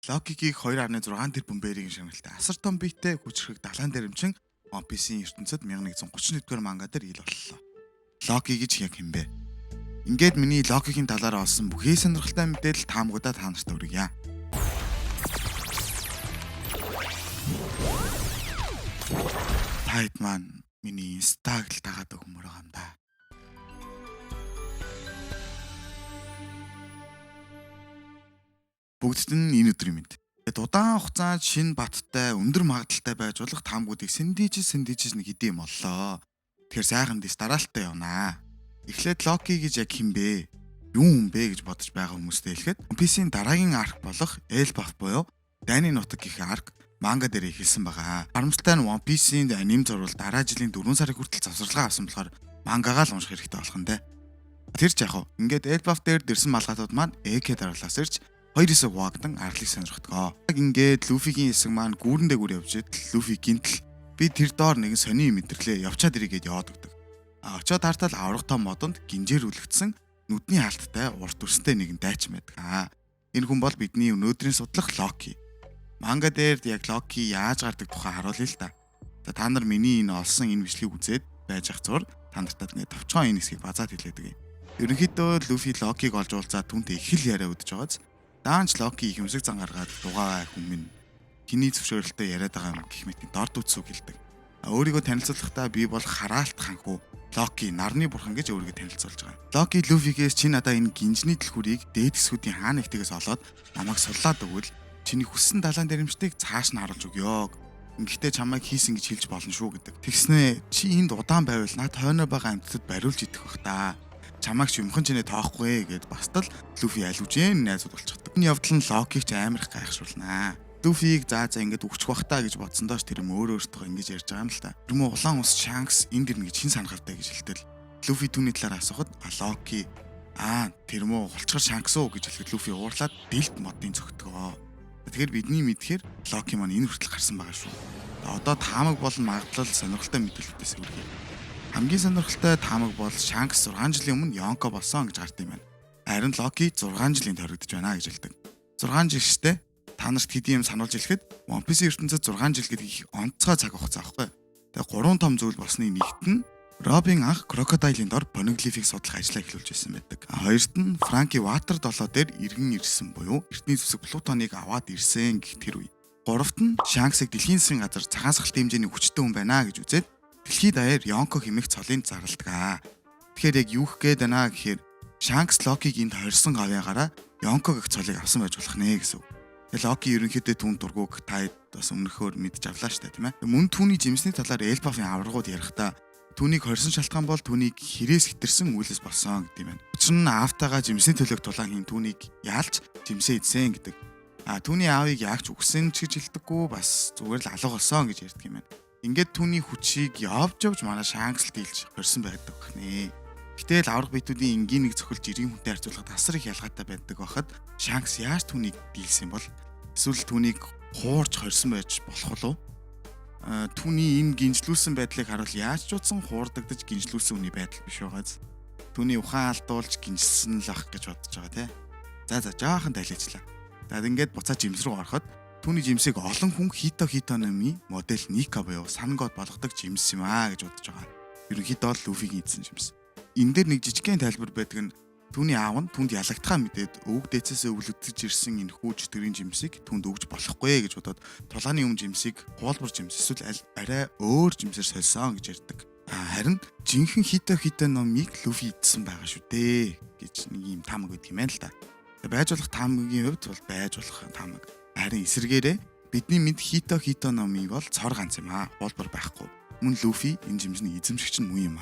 Локигийг 2.6 тэрбум бэрийн шагналтай асар том биетэй хүчрэг далайн дэрэмчин One Piece-ийн ертөнцид 1131-р манга дээр ил боллоо. Локи гэж яг юм бэ? Ингээд миний Локигийн талаар олсон бүхий сонирхолтой мэдээлэл таамагуудаа та нарт хүргье. Тайд маань миний инстаг л дагаад өгмөр байгаа юм да. Бүгдд нь энэ өдрийн мэд. Удаан хугацаанд шинэ баттай өндөр магадaltaй байж болох таамгуудыг сэндийж нэг хэдий юм боллоо. Тэгэхээр сайхан дэс дараалтаа явнаа. Эхлээд Локи гэж яг хин бэ? Юу юм бэ гэж бодож байгаа хүмүүстэй хэлэхэд One Piece-ийн дараагийн арк болох Elbaf буюу Дайны нутаг гэх арк манга дээр эхэлсэн байгаа. Харамсалтай нь One Piece-ийн аним зурвал дараа жилийн 4 сарын хүртэл завсарлага авсан болохоор мангагаа л унших хэрэгтэй болох нь дээ. Тэр ч яг хөө ингээд Elbaf дээр дэрсэн малгайтууд маань AK дараалаас ирж 2-9 вагдан аргалыг сонирхдгоо. Яг ингээд Люфигийн хэсэг маань гүүрэндээ гүр явж идэл Люфи гинтл би тэр доор нэгэн сони мэдэрлээ явчаад ирээгээд яваад өгдөг. Очоод хартал аврах том модонд гинжээр үлгдсэн нүдний хаалттай урт үрстэй нэгэн дайчин байдаг. Энэ хүн бол бидний өнөөдрийн судлах Локи. Манга дээр яг Локи яаж гардаг тухай харуулъя л та. Та нар миний энэ олсон энэ бичлэгийг үзээд байж ах зур та нартад ингээд товчхон энэ хэсгийг базаад хэлээдэг юм. Ерөнхийдөө Люфи Локиг олж уулзаад түүнтэй их л яриа өдөж байгааз даанч Локи их юмсэг зан гаргаад дугавай хүн минь хиний зөвшөөрөлтөй яриад байгаа юм гэх мэтийн дорд үтсүг хэлдэг. Өөрийгөө танилцуулахдаа би бол хараалт ханху Локи нарны бурхан гэж өөрийгөө танилцуулж байгаа. Локи Люфигээс чи надаа энэ гинжний дэлхүрийг дээд хэсгүүдийн хаана ихтгээс олоод намайг суллаад өгвөл чиний хүссэн далайн дэрэмжтийг цааш нь харуулж өгье. Ингэхдээ чамайг хийсэн гэж хэлж болно шүү гэдэг. Тэгснэ чи энд удаан байвал над хойноо байгаа амьтдад бариулж идэх бах та. Чамайг ч юмхан чинээ тоохгүй гэд бастал Люфи алужэн найзууд болчихдог. Энэ явдал нь Локиг ч амар их гайхшруулнаа. Люфиг за ингээд өгчих бах та гэж бодсондооч тэр юм өөртөө ингэж ярьж байгаа юм л та. Тэр мө улаан ус Шанкс энд ирнэ гэж хэн санахартай гэж хэлтэл Люфи түүний талаар асуухад Локи тэр мө хулчгар Шанкс уу гэж хэлэхэд Люфи уурлаад дэлт модын цогтгоо. Тэгэхээр бидний мэдхээр Локи маань энэ хүртэл гарсан байгаа шүү. Одоо таамаг болон магадлал сонирхолтой мэдээлэлүүдээс үргэлж хамгийн сонирхолтой таамаг бол Шанкс 6 жилийн өмнө Йонко болсон гэж гард юм байна. Харин Локи 6 жилийн төрөгдөж байна гэж хэлдэг. 6 жил штэ. Та нарт хэдий юм сануулж хэлэхэд One Piece ертөнцид 6 жил гэдэг их онцгой цаг хугацаа аахгүй. Тэгээ 3 том зүйл болсны нэгт нь Робин анх Крокодайлын дор Понеглифийг судлах ажлаа эхлүүлж байсан байдаг. Хоёрт нь Франки Ватер долоо дээр иргэн ирсэн буюу эртний зүсэг Плутоныг аваад ирсэн гэх тэр үе. Гуравт нь Шанксыг дэлхийн засгийн газар цагаан сахалт хэмжээний хүчтэй хүн байна гэж үзээд дэлхийд даяар Йонко хэмээх цолын зарладаг. Тэгэхээр яг юу гэх гээд байна гэхээр Шанкс Локиг энд хорьсон гавьяагаараа Йонко гэх цолыг авсан байж болох нэ гэсэн. Локи ерөнхийдөө түүнд дургуг таад бас өмнөхөөр мэдж авлаа штэ тийм ээ. Мөн түүний жимсний талаар Elbaf-ын аврагууд ярихдаа түүнийг хорьсон шалтгаан бол түүнийг хэрээс хитэрсэн үйлс болсон гэдэг юм байна. Учир нь аавтайгаа жимсний төлөв тулаан хин түүнийг яалч жимсээ идсэн гэдэг. Түүний аавыг яагч үгсэн ч гэж хэлдэггүй бас зүгээр л алга болсон гэж ярьдаг юм байна. Ингээд түүний хүчийг явж манай Шанкс дийлж хорьсон байдаг гэнэ. Гэтэл авраг биетүүдийн энгийн нэг цохилж иргэн хүнтэй харьцуулахад асар их ялгаатай байдаг байхад Шанкс яаж түүнийг дийлсэн бол эсвэл түүнийг хуурч хорьсон байж болох уу? Түүний энэ гинжлүүлсэн байдлыг харуул яаж ч утсан хуурдагдаж гинжлүүлсэн үний байдал биш байгааз. Түүний ухаан алдуулж гинжилсэн л ах гэж бодож байгаа тий. За жаахан далижлаа. За ингээд буцаа жимс рүү ороход түүний жимсийг олон хүн Хитономи модель Ника буюу Сан God болгодог жимс юм гэж бодож байгаа. Ерөнхийдөө л Люфигийн эзэн жимс. Энэ дээр нэг жижигхэн тайлбар байдаг нь түүний аав нь түнд ялагдхаа мэдээд өвөг дээцээс өвлөгдөж ирсэн энэ хүү чөтгөрийн жимсийг түнд өгж болохгүй гэж бодоод тулааны жимсийг хуулбар жимс эсвэл арай өөр жимсээр сольсон гэж ярьдаг. Харин жинхэнэ Хитономиг Люфи идсэн байгаа шүү дээ гэж нэг юм таамаг өгдөг юм байна л да. Байж болох таамагийн хувьд бол байж болох таамаг. Харин эсэргээрээ бидний мэд Хитономи бол цор ганц юм хуулбар байхгүй. Мөн Люфи энэ жимсний эзэмшигч нь мөн юм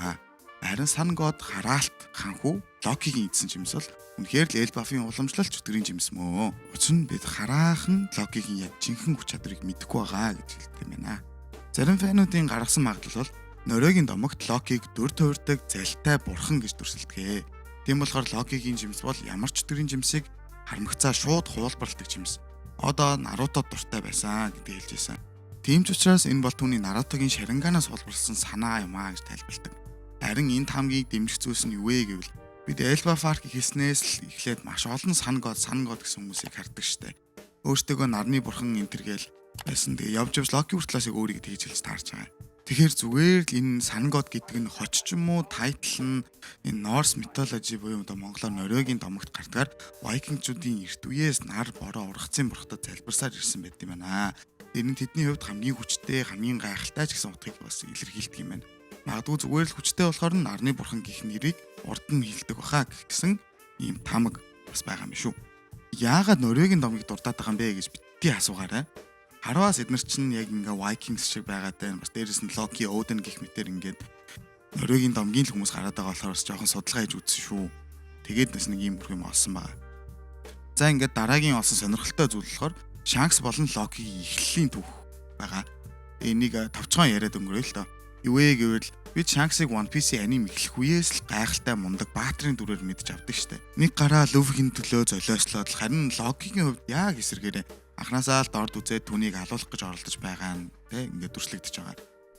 Харин Сан God хараалт ханху Локигийн эзэн жимс бол үнэхээр л Elbaf-ын уламжлалт чөтгөрийн жимс мөө. Учир нь бид хараахан Локигийн яг жинхэнэ хүч чадрыг мэдэхгүй байгаа гэж хэлдэг юм байна. Зарим фэнүүдийн гаргасан магадлал бол Норвегийн домогт Локиг дүр туурдаг залтай бурхан гэж дүрсэлдэг. Тийм болохоор Локигийн жимс бол ямар ч чөтгөрийн жимсийг харамгацаа шууд хуулбарладаг жимс. Одоо Нарутод дуртай байсан гэдгийг хэлж байсан. Тийм ч учраас энэ бол түүний Нарутогийн Шаринганаас хуулбарлсан санаа юм гэж тайлбарладаг. Харин энэ таамгийг дэмжих зүйлс нь юу вэ гэвэл бид Elbaf арк хийснээс л эхлээд маш олон Сан God гэсэн хүмүүсийг хардаг штэ. Өөртөөгөө нарны бурхан энэ төр гээл байсан. Тэгээ явж Локи хүртлээс өөрийгөө тэгж хэлж таарч байгаа. Тэгэхээр зүгээр л энэ Sun God гэдэг нь хоч ч юм уу тайтл нь энэ Norse mythology буюу одоо монголоор Норвегийн домогт гардагаар Викингчүүдийн эрт үеэс нар бороо ургацын бурхтад залбирсаар ирсэн байт юм байна. Энэ нь тэдний хувьд хамгийн хүчтэй, хамгийн гайхалтай ч гэсэн утгыг бас илэрхийлдэг юм байна. Магадгүй зүгээр л хүчтэй болохоор нарны бурхан гэх нэрийг урд нь хэлдэг баха гэсэн ийм тамаг бас байгаа юм шүү. Яагаад Норвегийн домыг дурдаад байгаа юм бэ гэж битгий асуугаарай. Харваас эднэр чинь яг ингээ Vikings шиг байгаатай бас дээрэс нь Loki, Odin гэх мэтэр ингээд Норвегийн домгийн л хүмүүс гараад байгаа болохоор бас жоохон судалгаа хийж үзсэн шүү. Тэгээд бас нэг юм юм олсон байгаа. За ингээд дараагийн олсон сонирхолтой зүйл болохоор Shanks болон Loki-гийн эхлэлийн түүх байгаа. Энийг товчхон яриад өнгөрөё л доо. Юу вэ гэвэл би Shanks-ыг One Piece-ийн аним эхлэх үеэс л гайхалтай мундаг баатрын дүрээр мэдж авдаг штэ. Нэг гараа Luffy-ийн төлөө золиослоод харин Loki-гийн хувьд яг эсэргээрээ анханасаа л дорд үзээд түүнийг алуулах гэж оролдож байгаа нь тэ ингээд дүрслэгдэж байгаа.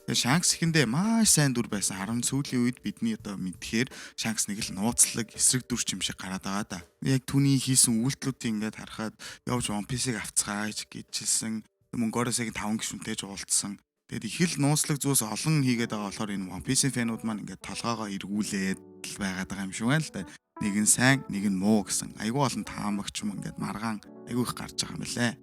Тэгээ Shanks ихэндээ маш сайн дүр байсан. Харин сүүлийн үед бидний одоо мэдхээр Shanks нэг л нууцлаг эсрэг дүр юм шиг гараад байгаа да. Яг түүний хийсэн үйлдэлүүдийг ингээд харахад явж One Piece-ийг авцгааж гэжсэн. Мөнгөөрөөсөө 5 гишүүнтэй уулзсан. Тэгээд их л нууцлаг зүйлс олон хийгээд байгаа болохоор энэ One Piece-ийн фэнүүд маань ингээд толгоогоо эргүүлээд л байгаад байгаа юм шиг байна л да. Нэг нь сайн, нэг нь муу гэсэн. Айгүй олон таамагч юм ингээд маргаан айгүй их гарч байгаа юм байна лээ.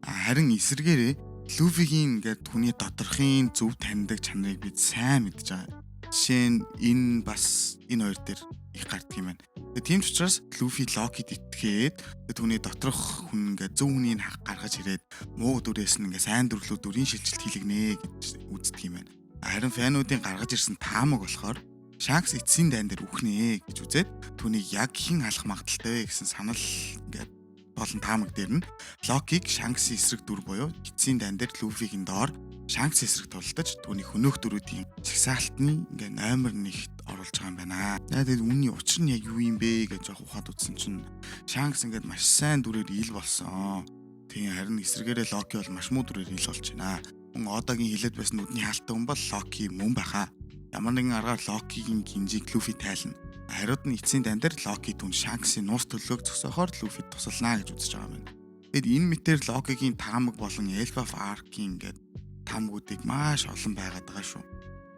Харин эсэргээрээ Luffy-гийн ингээд түүний доторхын зөв таньдаг чанарыг бид сайн мэдж байгаа. Жишээ нь энэ бас энэ хоёр дээр их гардаг юм байна. Тэгээд тийм ч учраас Luffy Loki-д итгээд түүний доторх хүн ингээд зөв хүнийг гаргаж ирээд муу дүрээс нь ингээд сайн дүрлүү дүрийн шилжилт хийлгэнэ гэж үздэг юм байна. Харин фэнүүдийн гаргаж ирсэн таамаг болохоор Shanks эцсийн дайн дээр үхнэ гэж үзээд түүнийг яг хэн алах магадaltaй вэ гэсэн санал ингээд болон таамаг дээр нь Loki-г Shanks-ийн эсрэг дүр буюу эцсийн дайн дээр Luffy-гийн доор Shanks эсрэг тулдаж түүний хөнөөх дүрүүдийн чагсаалтны ингээ номер 1-т оруулж байгаа юм байна. Тэгээд үүний учир нь яг юу юм бэ гэж жоох ухаад утсан чинь Shanks ингээд маш сайн дүрээр ил болсон. Тийм харин эсрэгээрээ Loki бол маш муу дүрээр ил болж байна. Мөн одоогийн хилээд байсан нүдний хаалттай хүн бол Loki мөн баха. Ямар нэгэн аргаар Loki-гийн гинжиг Luffy тайлна. Хариуд нь эцсийн дан дээр Loki түн Shanks-ийн нуус төлөөг зогсоохоор Luffy тусалнаа гэж үзэж байгаа юм. Тэгэд энэ мэтэр Loki-гийн таамаг болон Elbaf Arc-ийн ингээд таамгуудыг маш олон байгаад байгаа шүү.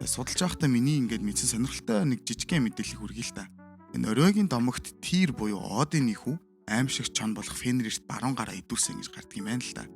Тэгээд судалж байхдаа миний ингээд мэдсэн сонирхолтой нэг жижигхэн мэдээлэл хүргэе л та. Энэ Норвегийн домогт Tyr буюу Odin-ийн хүү аимшигч чон болох Fenrir-т баруун гараа идүүлсэн гэж гардаг юм байна л та.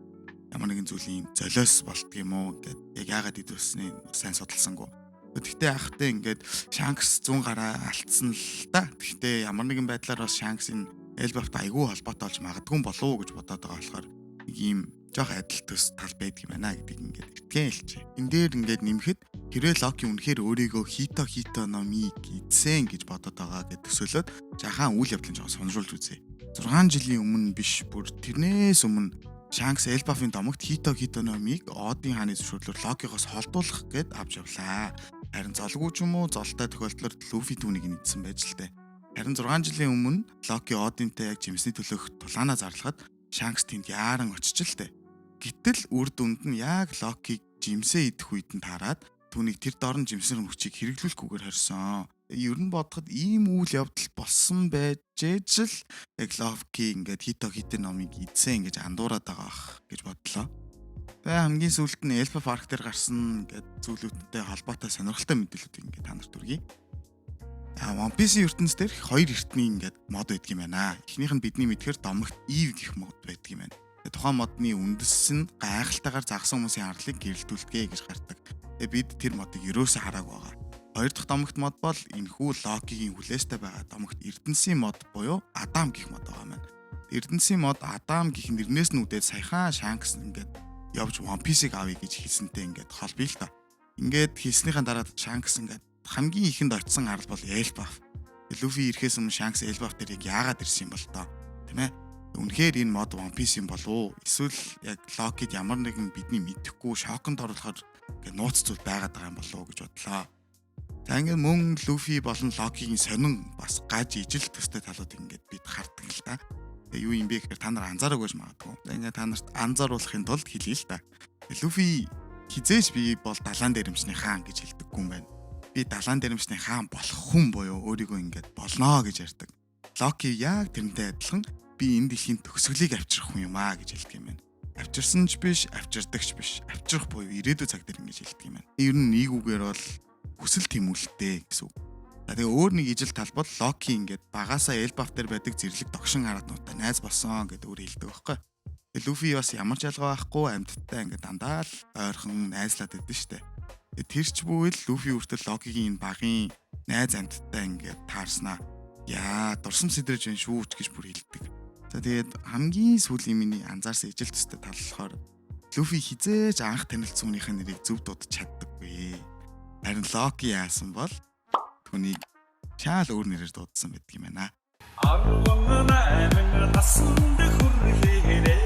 Ямар нэгэн зүйлийн золиос болтг юм уу гэд яг яагаад идүүлсэнийг сайн судалсангүй. Тэгтээ ахтай ингээд Shanks 100 гараа алдсан л та. Тэгтээ ямар нэгэн байдлаар бас Shanks-ийн Elbaf-т айгүй холбоотой болж магадгүй болов уу гэж бодоод байгаа болохоор нэг ийм жоох адил төс тал байдаг юм байна гэдгийг ингээд итгэн хэлчихэ. Энд дээр ингээд нэмэхэд хэрвээ Loki үнэхээр өөрийгөө Hito номыг эзэн гэж бодоод байгаа гэдэг төсөөлөд жахан үйл явдлын жоо сонирхуулж үзье. 6 жилийн өмнө биш бүр тэрнээс өмнө Shanks Elbaf-ын домогт Hito номыг Odin хааны зөвшөөрлөөр Loki-гоос холдуулах гэд авч явлаа. Харин золгүй ч юм уу золтой тохиолдлоор Luffy түүнийг нэгдсэн байж л дээ. Харин 6 жилийн өмнө Loki Odin-тэй яг жимсний төлөөх тулаанаа зарлахад Shanks тэнд яаран очиж л дээ. Гэтэл үр дүнд нь яг Loki-г жимсээ идэх үед нь таарад түүнийг тэр дорн жимсний мөчийг хэрэглүүлэхгүйгээр хорьсон. Ер нь бодоход ийм үйл явдал болсон байж л яг Loki ингээд Hito номыг эзэн гэж андуураад байгаа ах гэж бодлоо. Тэгээ хамгийн сүүлд нь Elbaf Arc дээр гарсан ингээд зүйлүүдтэй холбоотой сонирхолтой мэдээллүүдийг ингээд та нарт хүргэе. One Piece-ийн ертөнцийн дээр хоёр эртний ингээд мод байдаг юм байна. Эхнийх нь бидний мэдхээр домогт Eve гэх мод байдаг юм байна. Тухайн модны үндэс нь гайхалтайгаар загсан хүмүүсийн арлыг гэрэлтүүлдэг гэж гардаг. Тэгээ бид тэр модыг ерөөсөө хараагүй байгаа. Хоёр дахь домогт мод бол энэхүү Loki-гийн хүлээстэй байгаа домогт Эрдэнсийн мод буюу Адам гэх мод байгаа юм байна. Эрдэнсийн мод Адам гэх нэрнээс нь үүдээд саяхан Shanks ингээд явж One Piece-ийг авъя гэж хэлсэнтэй ингээд холбъё л та. Ингээд хэлснийхэн дараа Shanks ингээд хамгийн ихэнд очисон арал бол Elbaf. Luffy ирэхээс өмнө Shanks Elbaf дээр яг яагаад ирсэн юм бол тоо, тийм ээ? Үнэхээр энэ мод One Piece юм болов уу? Эсвэл яг Loki-д ямар нэгэн бидний мэдэхгүй шоконд оруулахаар ингээд нууц зүйл байгаад байгаа юм болов уу гэж бодлоо. За ингээд мөн Luffy болон Loki-гийн сонин бас гаж ижил төстэй талуудыг ингээд бид хардаг л та. Тэгээ юу юм бэ гэхээр та нар анзаараагүй ч магадгүй. Ингээд та нарт анзааруулахын тулд хэлье л та. Luffy хизээш би бол далайн дээрэмчний хаан гэж хэлдэггүй юм байна. Би далайн дээрэмчний хаан болох хүн буюу өөрийгөө ингээд болноо гэж ярьдаг. Loki яг тэрнтэй адилхан би энэ дэлхийн төгсгөлийг авчрах хүн юм аа гэж хэлдэг юм байна. Авчирсан ч биш, авчирдагч биш. Авчрах буюу ирээдүйн цаг дээр ингэж хэлдэг юм байна. Ер нь нэг үгээр бол хүсэл тэмүүлэлтэй гэсэн үг. За тэгээ өөр нэг ижил тал бол Локи ингээд багасаа Элбаф дээр байдаг зэрлэг догшин хараад нутаа найз болсон гэдэг өөр хэлдэг байхгүй. Тэгээ Люфи бас ямар ч ялгаа байхгүй амьдтай ингээд дандаа л ойрхон найзлаад байдаг штэ. Тэгээ тэр ч бүвэл Люфи үртэл Локигийн энэ багийн найз амьдтай ингээд таарснаа. Яа, дурсам сэдрэж байна шүү ч гэж бүр хэлдэг. За тэгээд хамгийн сүүлийн миний анзаарсан ижил төстэй тал болохоор Люфи хизээж анх танилцсан хүнийхээ нэрийг зөв дуудаж чаддаггүй. Харин Локи яасан бол түүнийг шал өөр нэрээр дуудсан байдаг юм байна. Арван найман насанд хүрлээрээ